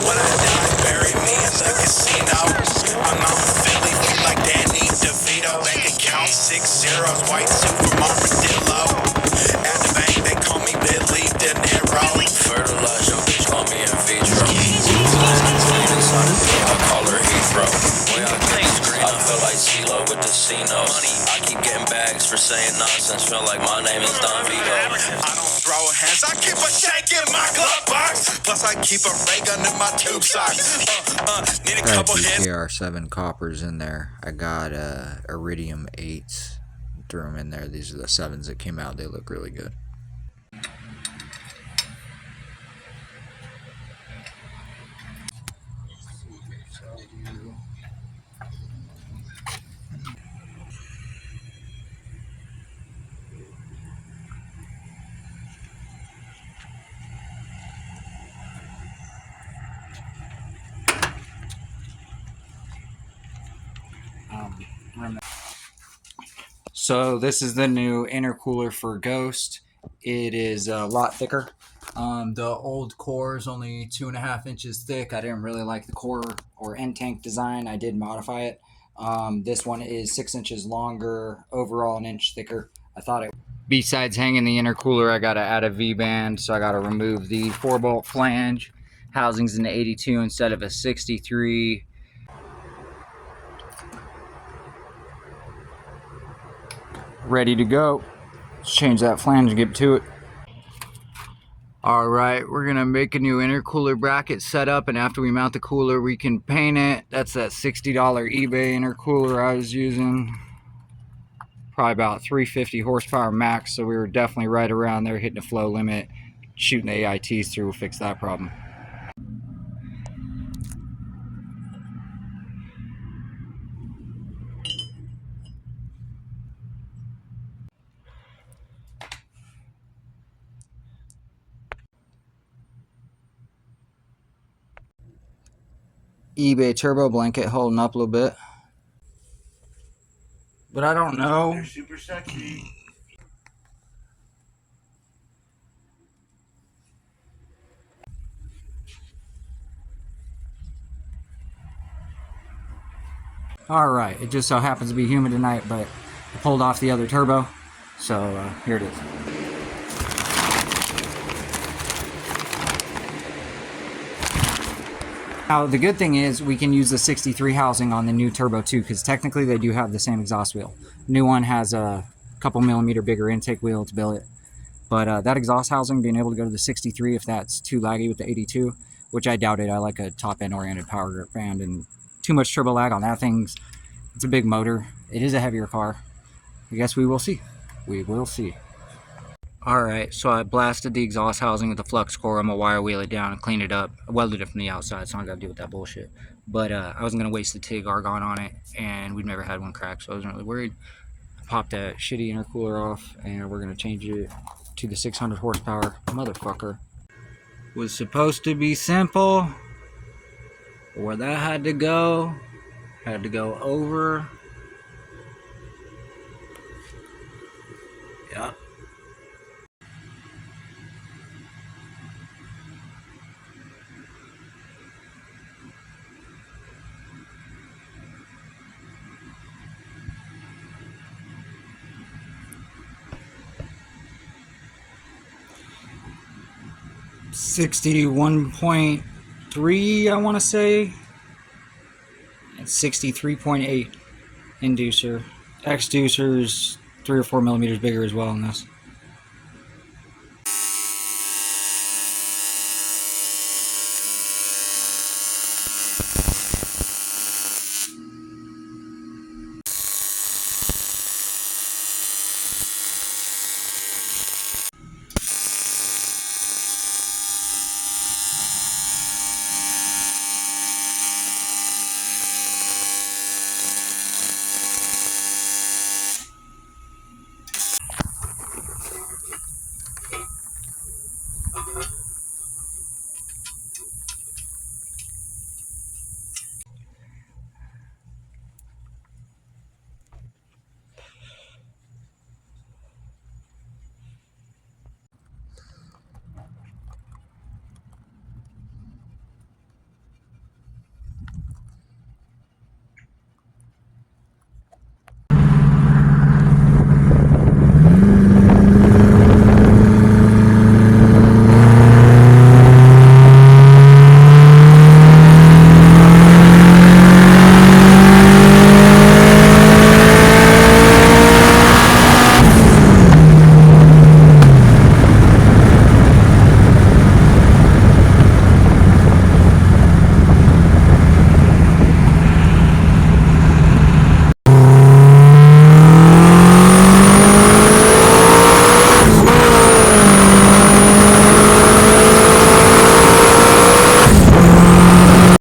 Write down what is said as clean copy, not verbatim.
When I die, bury me in the casino. I'm out in Philly, feel like Danny DeVito. Bank account 6 zeros, white suit from Armadillo. At the bank, they call me Billy De Niro. Fertilize your bitch, call me in vitro. Clean inside the thing, I call her Heathrow. Way I get the screen, I feel like CeeLo with the C-Notes. I keep getting bags for saying nonsense, feel like my name is Don Vito. I don't throw hands, I keep a shank in my glove box. Plus I keep a ray gun in my tube socks. Need a Got couple hands. GTR7 coppers in there. I got Iridium 8s. Threw them in there. These are the 7s that came out. They look really good. So this is the new intercooler for Ghost. It is a lot thicker. The old core is only 2.5 inches thick. I didn't really like the core or end tank design. I did modify it. This one is 6 inches longer, overall 1 inch thicker. I thought it. Besides hanging the intercooler, I got to add a V-band, so I got to remove the 4-bolt flange. Housing's an 82 instead of a 63. Ready to go. Let's change that flange and get to it. Alright, we're gonna make a new intercooler bracket setup, and after we mount the cooler we can paint it. That's that $60 eBay intercooler I was using. Probably about 350 horsepower max, so we were definitely right around there hitting the flow limit. Shooting the AITs through will fix that problem. eBay turbo blanket holding up a little bit, but I don't know. They're super sexy. Alright, it just so happens to be humid tonight, but I pulled off the other turbo, so here it is. Now, the good thing is we can use the 63 housing on the new turbo too, because technically they do have the same exhaust wheel. New one has a couple millimeter bigger intake wheel to billet, but that exhaust housing, being able to go to the 63 if that's too laggy with the 82, which I doubt it. I like a top end oriented power grip band, and too much turbo lag on that thing. It's a big motor. It is a heavier car. I guess we will see. We will see. Alright, so I blasted the exhaust housing with the flux core. I'm gonna wire wheel it down and clean it up. I welded it from the outside, so I don't gotta deal with that bullshit. But I wasn't gonna waste the TIG argon on it, and we'd never had one crack, so I wasn't really worried. I popped that shitty intercooler off, and we're gonna change it to the 600 horsepower motherfucker. Was supposed to be simple. Where that had to go over. Yep. .3, I want to say. And 63.8 inducer. Exducer's 3 or 4 millimeters bigger as well in this.